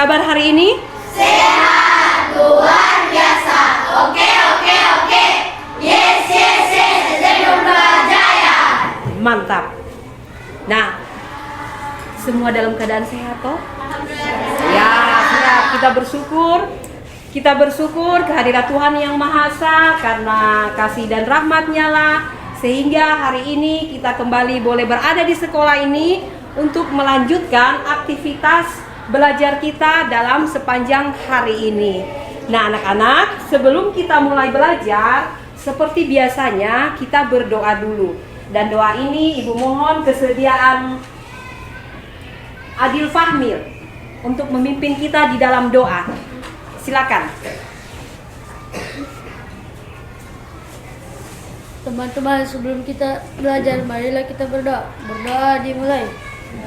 kabar hari ini? Sehat, luar biasa. Oke. Yes. Jaya. Mantap. Nah, semua dalam keadaan sehat toh? Ya, siap. Kita bersyukur kehadirat Tuhan Yang Maha Esa karena kasih dan rahmat-Nya lah sehingga hari ini kita kembali boleh berada di sekolah ini untuk melanjutkan aktivitas belajar kita dalam sepanjang hari ini. Nah, anak-anak, sebelum kita mulai belajar, seperti biasanya kita berdoa dulu. Dan doa ini Ibu mohon kesediaan Adil Fahmil untuk memimpin kita di dalam doa. Silakan. Teman-teman, sebelum kita belajar, marilah kita berdoa. Berdoa dimulai.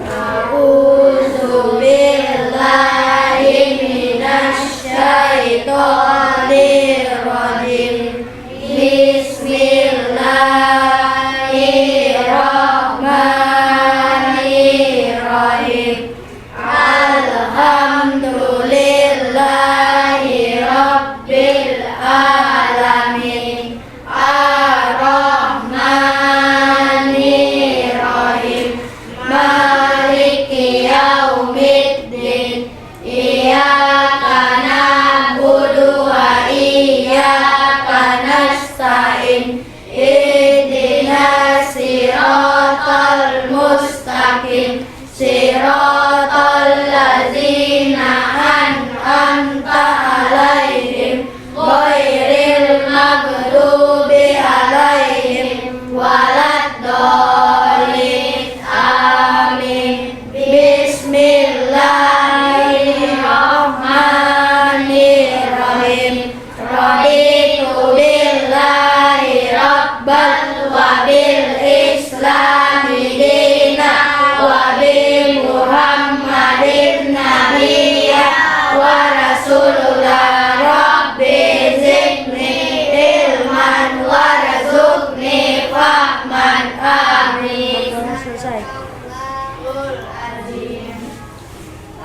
A'udzu billahi minasyaitonir rajim. Bismillahirrahmanirrahim. Alhamdulillahi rabbil alamin. Ar-Rahmanir-Rahim. Maliki yaumiddin. Iyyaka na'budu wa iyyaka nasta'in. Ihdinas siratal mustaqim. Siratal ladzina an'amta 'alaihim ghairil maghdubi 'alaihim waladdallin. Amin. Bismillahirrahmanirrahim. Raditu billahi rabban wa bil islami dina wa bi Muhammadin nabiyya wa rasulullah. Rabbi zidni ilman warzuqni fahman. Amin. Selesai.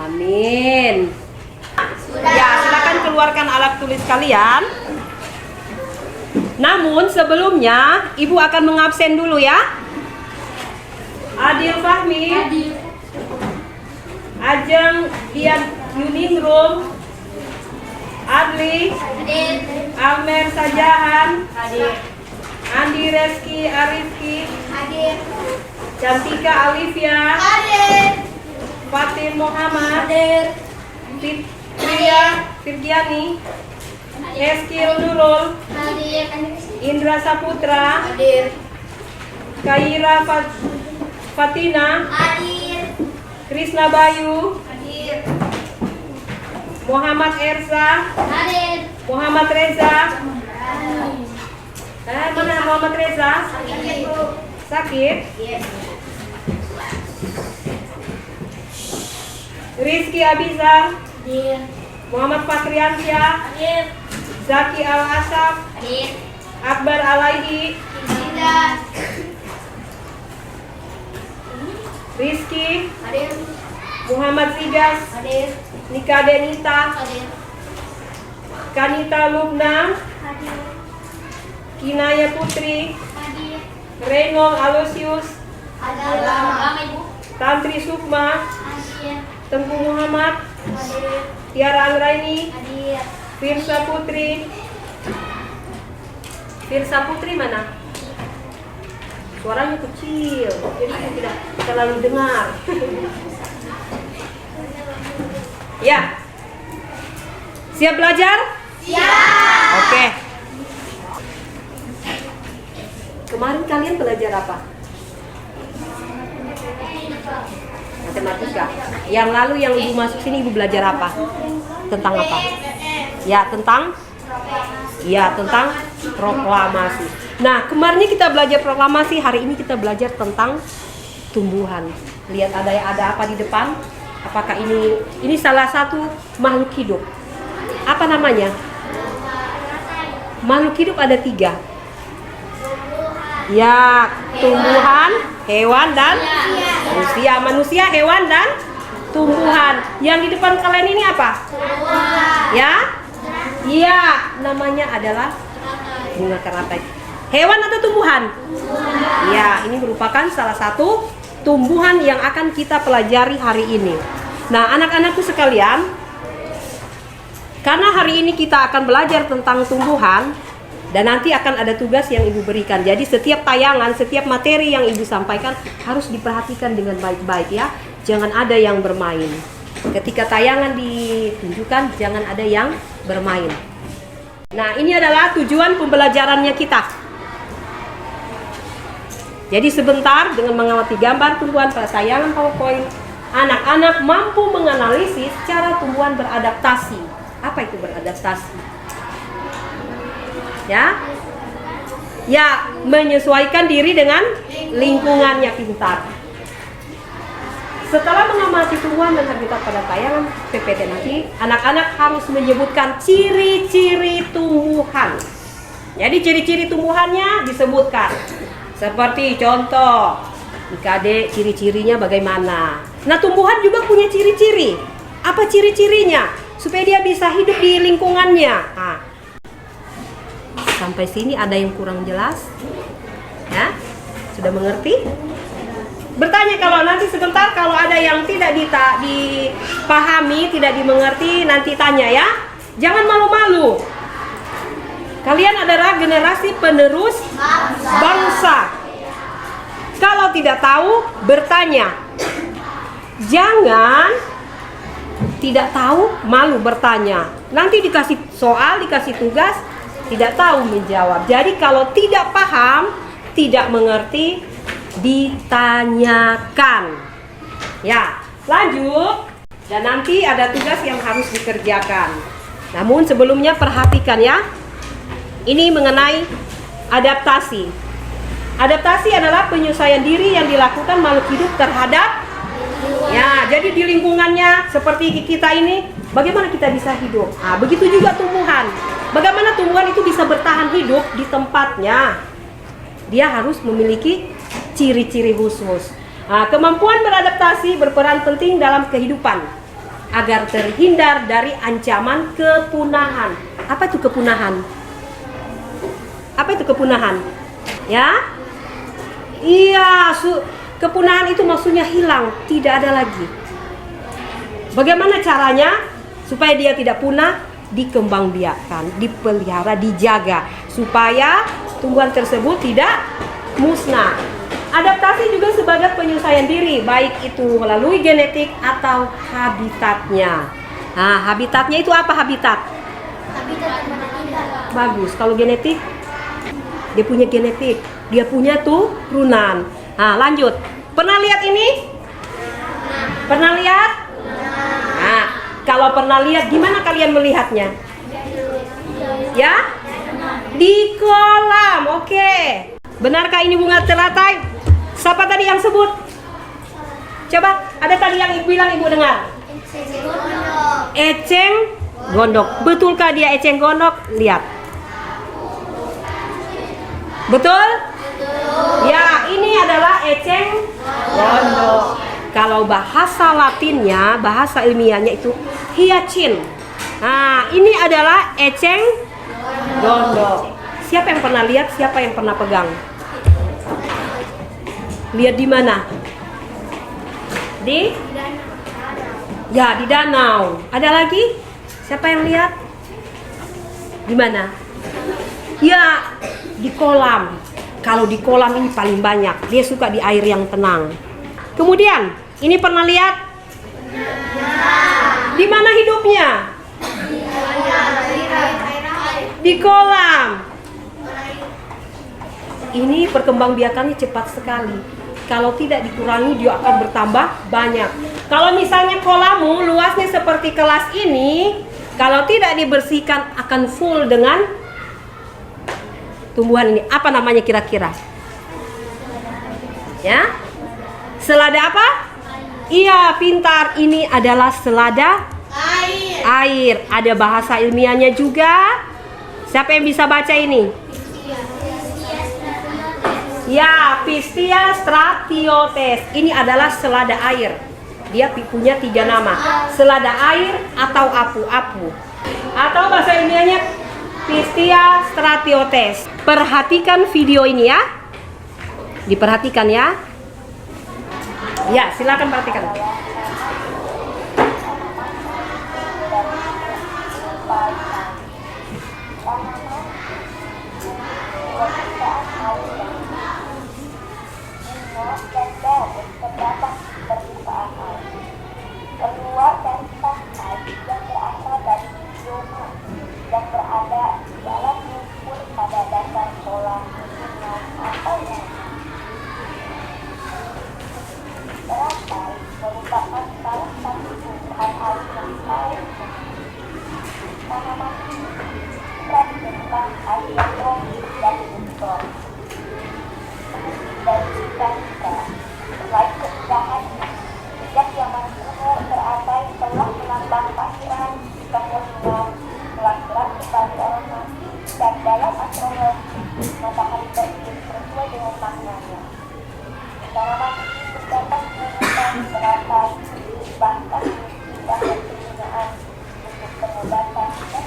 Amin. Ya, silakan keluarkan alat tulis kalian. Namun sebelumnya Ibu akan mengabsen dulu ya. Adil Fahmi, Ajeng Dian Yuningrum, Adli, Amer Sajahan, Andi Reski Arifki, Cantika Alivia, Fatin Muhammad, Firgiani, Eskil Nurul, Indra Saputra, Kaira Fatina, Krisna Bayu, Muhammad Ersa, Muhammad Reza. Mana Muhammad Reza? Sakit? Rizky Abizar, Muhammad Fatriansyah, Zaki Al-Asaf, Akbar Alaihi, Rizky, Muhammad Zidas, Nika Denita, Kanita Lubna, Kinaya Putri, Renol Aloysius, Tantri Sukma, Tengku Muhammad, Tiara Anggraini, Firsa Putri. Firsa Putri mana? Suaranya kecil, jadi saya tidak terlalu dengar. Ya, siap belajar? Siap. Oke. Kemarin kalian belajar apa? Matematika. Yang lalu yang Ibu masuk sini Ibu belajar apa? Tentang apa? Ya, tentang proklamasi. Nah, kemarin kita belajar proklamasi, hari ini kita belajar tentang tumbuhan. Lihat ada apa di depan? Apakah ini salah satu makhluk hidup? Apa namanya? Makhluk hidup ada 3. Ya, tumbuhan, hewan dan manusia. Manusia, hewan dan Tumbuhan. Yang di depan kalian ini apa? Ya? Iya, namanya adalah bunga teratai. Hewan atau tumbuhan? Ya, ini merupakan salah satu tumbuhan yang akan kita pelajari hari ini. Nah, anak-anakku sekalian, karena hari ini kita akan belajar tentang tumbuhan dan nanti akan ada tugas yang Ibu berikan. Jadi setiap tayangan, setiap materi yang Ibu sampaikan harus diperhatikan dengan baik-baik ya. Jangan ada yang bermain. Ketika tayangan ditunjukkan, jangan ada yang bermain. Nah, ini adalah tujuan pembelajarannya kita. Jadi sebentar dengan mengamati gambar tumbuhan pada tayangan PowerPoint, anak-anak mampu menganalisis cara tumbuhan beradaptasi. Apa itu beradaptasi? Ya, menyesuaikan diri dengan lingkungannya, pintar. Setelah mengamati tumbuhan dan habitat pada tayangan PPT nanti, anak-anak harus menyebutkan ciri-ciri tumbuhan. Jadi ciri-ciri tumbuhannya disebutkan. Seperti contoh, IKD ciri-cirinya bagaimana. Nah, tumbuhan juga punya ciri-ciri. Apa ciri-cirinya? Supaya dia bisa hidup di lingkungannya. Nah, sampai sini ada yang kurang jelas? Ya? Sudah mengerti? Bertanya kalau nanti sebentar kalau ada yang tidak dipahami, tidak dimengerti, nanti tanya ya. Jangan malu-malu. Kalian adalah generasi penerus bangsa. Kalau tidak tahu, bertanya. Jangan tidak tahu, malu bertanya. Nanti dikasih soal, dikasih tugas, tidak tahu menjawab. Jadi kalau tidak paham, tidak mengerti, ditanyakan. Ya, lanjut. Dan nanti ada tugas yang harus dikerjakan. Namun sebelumnya perhatikan ya. Ini mengenai adaptasi. Adaptasi adalah penyesuaian diri yang dilakukan makhluk hidup terhadap ya, jadi di lingkungannya seperti kita ini, bagaimana kita bisa hidup? Nah, begitu juga tumbuhan. Bagaimana tumbuhan itu bisa bertahan hidup di tempatnya? Dia harus memiliki ciri-ciri khusus. Nah, kemampuan beradaptasi berperan penting dalam kehidupan agar terhindar dari ancaman kepunahan. Apa itu kepunahan? Apa itu kepunahan? Ya? Iya, kepunahan itu maksudnya hilang, tidak ada lagi. Bagaimana caranya supaya dia tidak punah? Dikembangbiakkan, dipelihara, dijaga supaya tumbuhan tersebut tidak musnah. Adaptasi juga sebagai penyesuaian diri, baik itu melalui genetik atau habitatnya. Nah, habitatnya itu apa habitat? Bagus, kalau genetik dia punya genetik, dia punya turunan. Nah, lanjut. Pernah lihat ini? Pernah lihat? Nah, kalau pernah lihat, gimana kalian melihatnya? Ya? Di kolam, oke. Benarkah ini bunga teratai? Siapa tadi yang sebut? Coba, ada tadi yang ibu bilang, ibu dengar? Eceng gondok. Betulkah dia eceng gondok? Lihat. Betul? Ya, ini adalah eceng gondok. Kalau bahasa Latinnya, bahasa ilmiahnya itu hyacinth. Nah, ini adalah eceng gondok. Siapa yang pernah lihat? Siapa yang pernah pegang? Lihat di mana? Di? Ya, di danau. Ada lagi? Siapa yang lihat? Di mana? Ya, di kolam. Kalau di kolam ini paling banyak. Dia suka di air yang tenang. Kemudian, ini pernah lihat? Di mana hidupnya? Di kolam. Ini perkembangbiakannya cepat sekali. Kalau tidak dikurangi, dia akan bertambah banyak. Kalau misalnya kolammu luasnya seperti kelas ini, kalau tidak dibersihkan akan full dengan tumbuhan ini. Apa namanya kira-kira? Ya? Selada apa? Iya, pintar. Ini adalah selada air. Ada bahasa ilmiahnya juga. Siapa yang bisa baca ini? Ya, Pistia stratiotes. Ini adalah selada air. Dia punya 3 nama. Selada air atau apu-apu. Atau bahasa ilmiahnya Pistia stratiotes. Perhatikan video ini ya. Diperhatikan ya. Ya, silakan perhatikan. Keluar dari pantai yang berasal dari bioma yang berada di dalam lumpur pada dasar kolam sungai atau yang teratai merupakan salah satu tumbuhan air yang paling tanaman ini kerap tentang air yang tropis dan lumpur dari kita selain keindahannya. Sejak zaman kuno teratai telah menambah panggilan kemuliaan, pelaksanaan kembali orang mati, dan dalam astronomi matahari terbit sesuai dengan maknanya. Tanaman ini terdapat menggunakan teratai, bahkan tidak berpenggunaan untuk pengobatan dan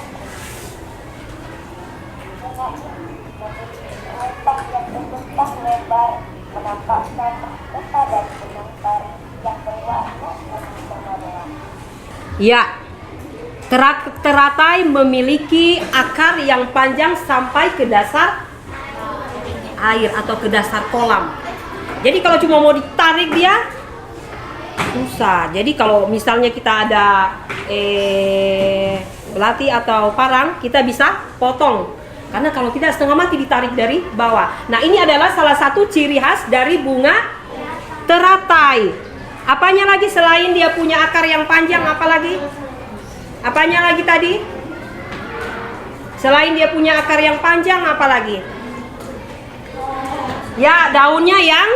bunga ini memiliki kelompok yang berbentang lebar, menampakkan mahkota dan benang pari yang berwarna kemerah. Ya, teratai memiliki akar yang panjang sampai ke dasar air atau ke dasar kolam. Jadi kalau cuma mau ditarik dia susah. Jadi kalau misalnya kita ada belati atau parang, kita bisa potong. Karena kalau tidak setengah mati ditarik dari bawah. Nah, ini adalah salah satu ciri khas dari bunga teratai. Apanya lagi selain dia punya akar yang panjang, apa lagi? Apanya lagi tadi? Selain dia punya akar yang panjang, apa lagi? Ya, daunnya yang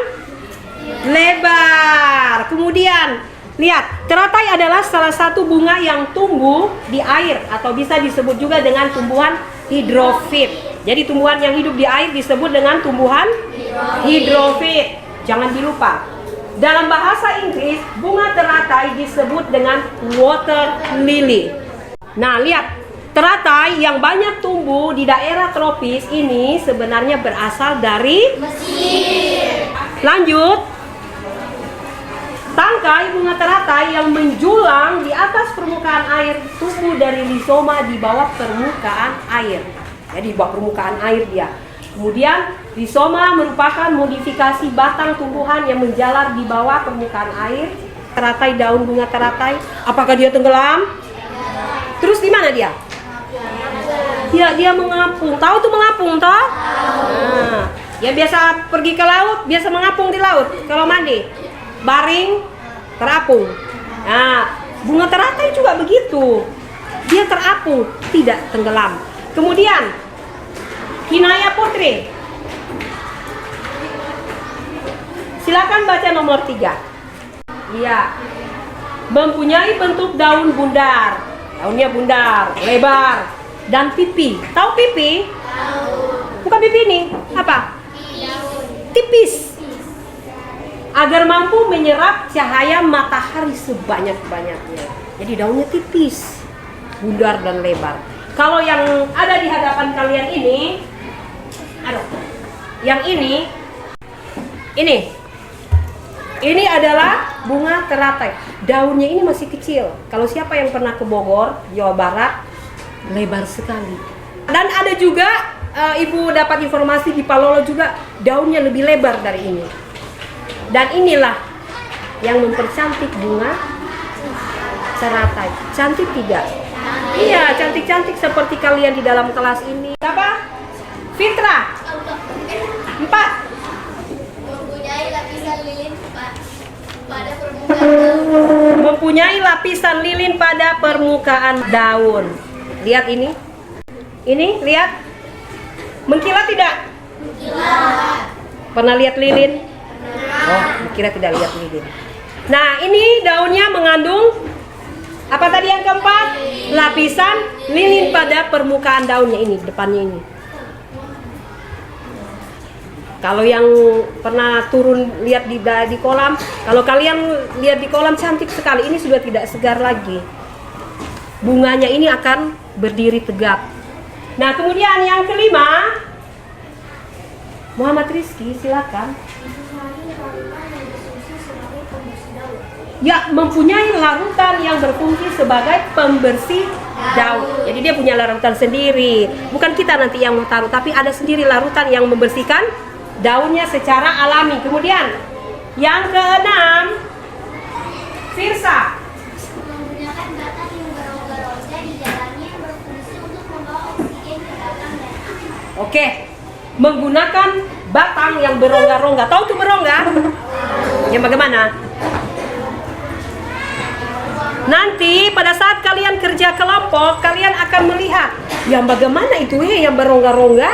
lebar. Kemudian, lihat, teratai adalah salah satu bunga yang tumbuh di air atau bisa disebut juga dengan tumbuhan hidrofit. Jadi tumbuhan yang hidup di air disebut dengan tumbuhan hidrofit. Jangan dilupa. Dalam bahasa Inggris, bunga teratai disebut dengan water lily. Nah, lihat, teratai yang banyak tumbuh di daerah tropis ini sebenarnya berasal dari Mesir. Lanjut. Tangkai bunga teratai yang menjulang di atas permukaan air tumbuh dari rizoma di bawah permukaan air. Jadi di bawah permukaan air dia. Kemudian rizoma merupakan modifikasi batang tumbuhan yang menjalar di bawah permukaan air. Teratai, daun bunga teratai, apakah dia tenggelam? Terus di mana dia? Dia mengapung. Tahu tuh mengapung toh? Nah, ya biasa pergi ke laut, biasa mengapung di laut. Kalau mandi, baring, terapung. Nah, bunga teratai juga begitu. Dia terapung, tidak tenggelam. Kemudian Kinaya Putri, silakan baca nomor 3. Iya, mempunyai bentuk daun bundar. Daunnya bundar, lebar, dan pipi. Tahu pipi? Tahu. Bukan pipi ini, apa? Tipis. Agar mampu menyerap cahaya matahari sebanyak-banyaknya. Jadi daunnya tipis, bundar dan lebar. Kalau yang ada di hadapan kalian ini, yang ini adalah bunga teratai. Daunnya ini masih kecil. Kalau siapa yang pernah ke Bogor, Jawa Barat, lebar sekali. Dan ada juga ibu dapat informasi di Palolo juga daunnya lebih lebar dari ini. Dan inilah yang mempercantik bunga teratai. Cantik tidak? Iya, cantik-cantik seperti kalian di dalam kelas ini. Apa? Fitra. 4. Mempunyai lapisan lilin pada permukaan daun. Mempunyai lapisan lilin pada permukaan daun. Lihat ini. Ini, lihat. Mengkilat tidak? Mengkilat. Pernah lihat lilin? Oh, kira tidak lihat lilin. Nah, ini daunnya mengandung apa tadi yang keempat? Lapisan lilin pada permukaan daunnya ini, depannya ini. Kalau yang pernah turun lihat di kolam, kalau kalian lihat di kolam cantik sekali, ini sudah tidak segar lagi. Bunganya ini akan berdiri tegak. Nah, kemudian yang kelima, Muhammad Rizky, silakan. Ya, mempunyai larutan yang berfungsi sebagai pembersih daun. Jadi dia punya larutan sendiri. Bukan kita nanti yang mau taruh, tapi ada sendiri larutan yang membersihkan daunnya secara alami. Kemudian yang keenam, Firsa. Menggunakan batang yang berongga-rongga di dalamnya yang berfungsi untuk membawa oksigen ke dalam dan air. Oke, menggunakan batang yang berongga-rongga. Tahu tuh berongga? Yang bagaimana? Nanti pada saat kalian kerja kelompok, kalian akan melihat yang bagaimana itu yang berongga-rongga.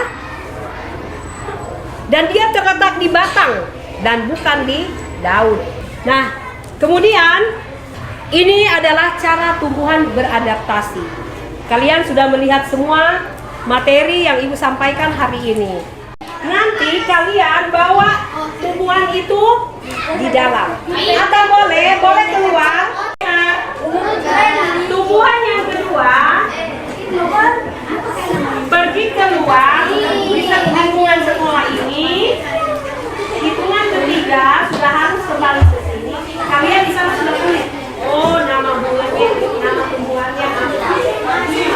Dan dia terletak di batang dan bukan di daun. Nah, kemudian ini adalah cara tumbuhan beradaptasi. Kalian sudah melihat semua materi yang Ibu sampaikan hari ini. Nanti kalian bawa tumbuhan itu di dalam. Atau boleh keluar. Nah, tumbuhan yang kedua pergi keluar, bisa di lingkungan sekolah ini. Hitungan ketiga sudah harus kembali ke sini. Kalian di sana sudah tulis. Oh, nama bunganya, nama tumbuhannya apa?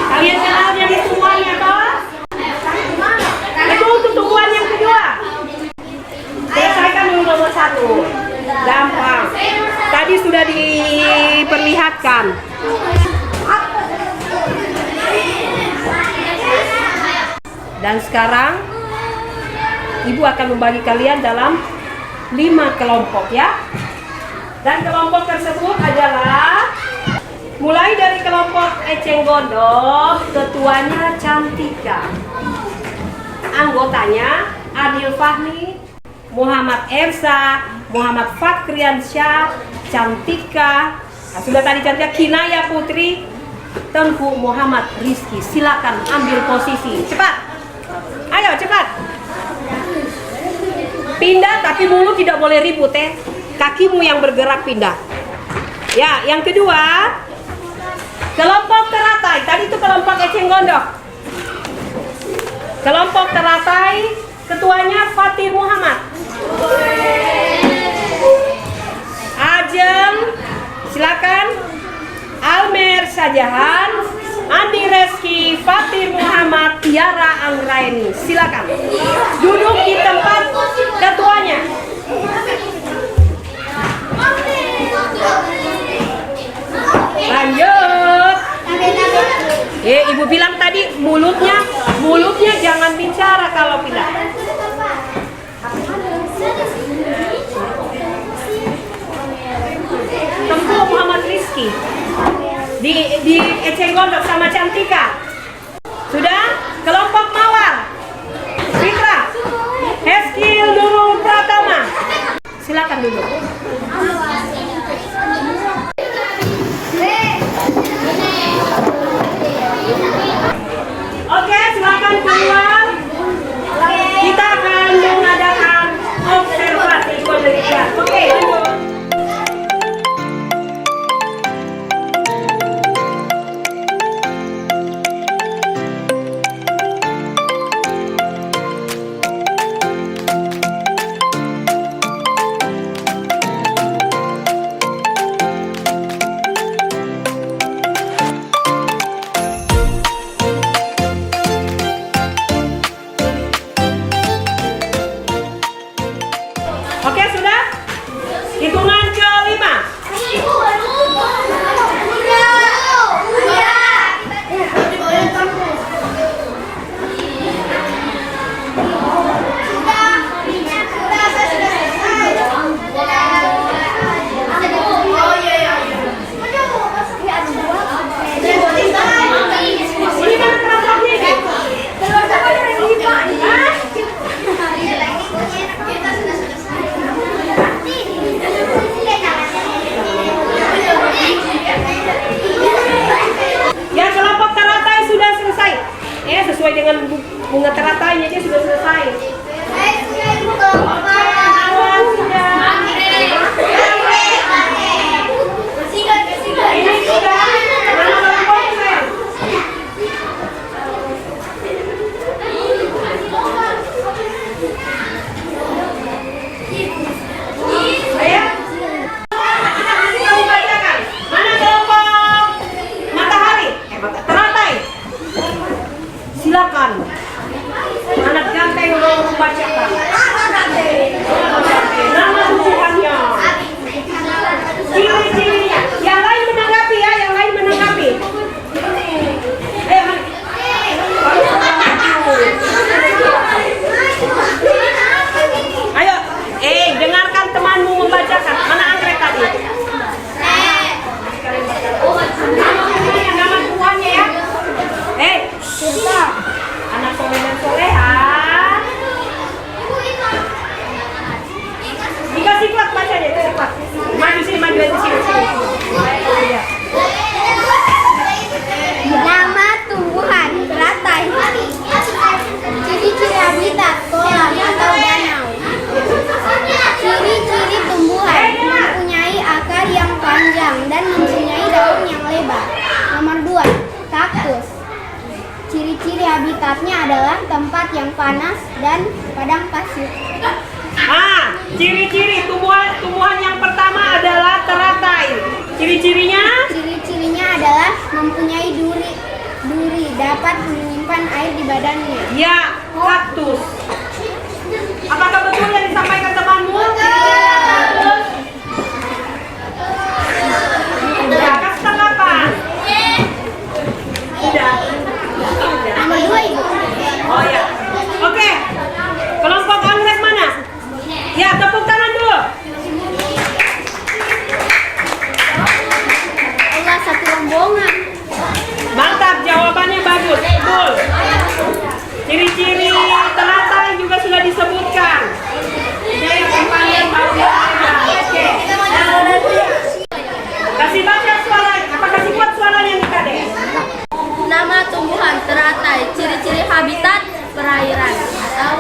Kalian kenal jadi semuanya toh? Itu untuk tumbuhan yang kedua. Selesaikan dulu nomor 1. Gampang. Tadi sudah diperlihatkan. Dan sekarang Ibu akan membagi kalian dalam 5 kelompok ya. Dan kelompok tersebut adalah mulai dari kelompok Eceng Gondok, ketuanya Cantika. Anggotanya Adil Fahmi, Muhammad Ersa, Muhammad Fakriansyah, Cantika. Nah, sudah tadi Cantika, Kinaya Putri, Tengku Muhammad Rizky. Silakan ambil posisi. Cepat. Ayo cepat. Pindah tapi mulut tidak boleh ribut Kakimu yang bergerak pindah. Ya, yang kedua kelompok teratai. Tadi itu kelompok Eceng Gondok. Kelompok teratai ketuanya Fatir Muhammad. Ajeng, silakan. Almer Sajahan, Andi Reski, Fatir Muhammad, Tiara Anggraini. Silakan duduk di tempat ketuanya. Lanjut. Ibu bilang tadi mulutnya jangan bicara kalau pindah. Tengku Muhammad Rizky di Eceng Gondok sama Cantika. Sudah? Kelompok Mawar, Fitra, Heskil Nurul Pratama. Silakan duduk. Oke, silakan keluar. Kita akan mengadakan observasi penelitian. Oke, lanjut. tempat yang panas dan padang pasir. Ciri-ciri tumbuhan yang pertama adalah teratai. Ciri-cirinya? Ciri-cirinya adalah mempunyai duri, dapat menyimpan air di badannya. Ya, kaktus. Apakah betul yang disampaikan temanmu? Ya, kasih tanggapan. Sudah. Nomor 2, Ibu. Oh ya. Oke. Kelompok anggrek mana? Ya, tepuk tangan dulu. Allah, satu rombongan. Mantap, jawabannya bagus. Betul. Ciri-ciri teratai juga sudah disebutkan. Dia yang terpanjang bau yang ada. Oke. Kasih baca suaranya. Apa kasih kuat suaranya nih, Kade? Nama tumbuhan teratai, ciri-ciri habitat perairan atau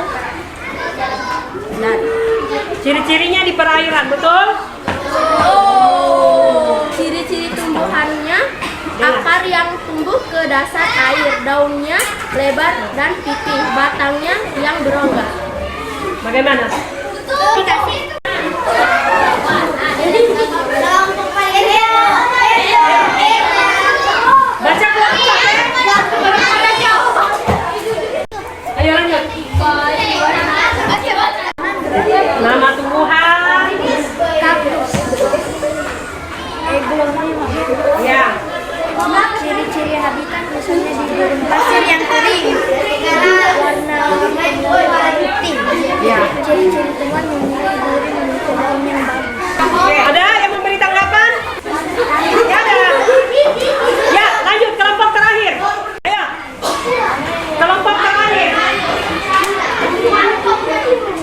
dan Ciri-cirinya di perairan, betul? ciri-ciri tumbuhannya akar yang tumbuh ke dasar air, daunnya lebar dan pipih, batangnya yang berongga. Bagaimana? Dikasih. Baca kelompok. Ayo lanjut. Nama tumbuhan. Kaktus. Ya. Ciri-ciri habitat misalnya di gurun pasir yang kering, warna putih. Ya. Ciri-ciri tumbuhan memiliki duri, memiliki daun yang bagus. Oke, ada yang memberi tanggapan? Ya, ada. Ya, lanjut kelompok terakhir. Ayo. Kelompok terakhir.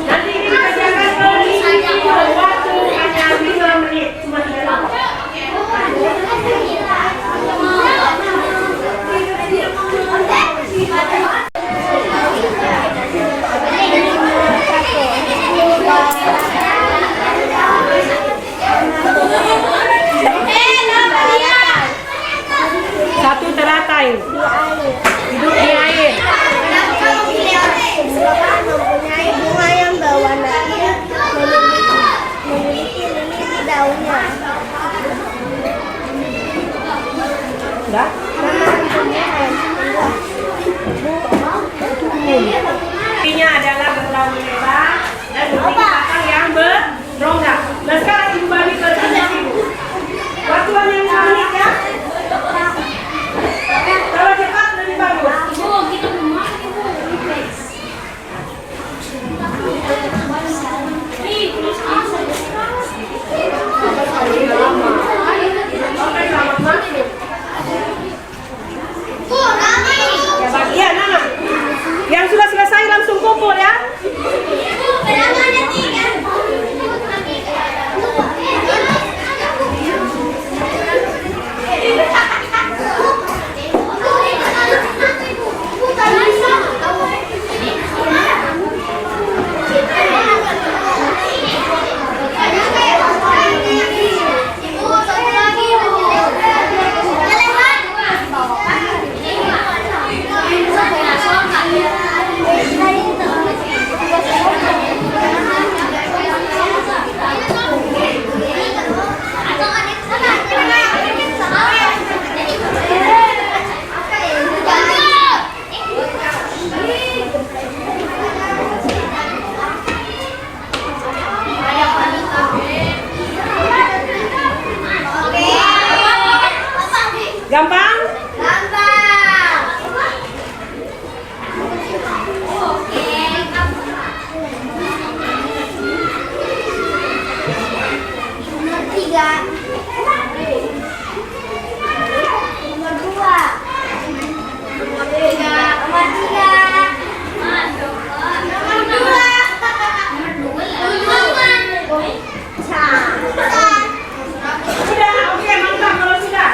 Nanti ini dikerjakan waktu hanya 5 menit, cuma 3 kelompok. Satu teratai. Hidup di air. Mempunyai bunga yang berwarna biru, memiliki lili di daunnya. Udah? Intinya adalah berdaun lebar dan memiliki batang yang berongga. Nah sekarang ibu bagi ke tugas ibu. Waktu hanya 5 menit ya. Kalau cepat lebih bagus. Ya bagian Nana. Yang sudah selesai langsung kumpul ya. Gampang? Nomor 3. Nomor 2. Nomor 3. Nomor 3. Nomor 2. Sudah, oke mantap kalau sudah.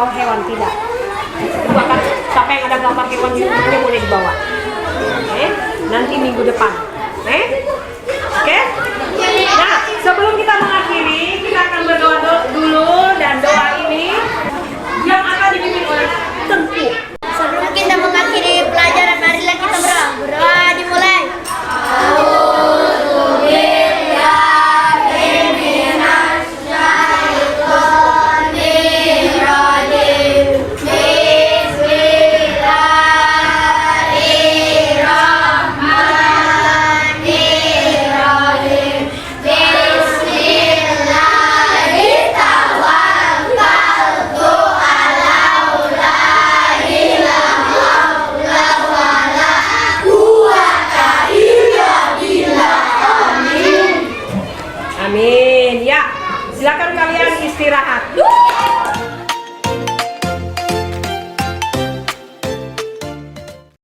bawa hewan, tidak. Bahkan siapa yang ada gambar hewan di rumahnya boleh dibawa. Nanti minggu depan.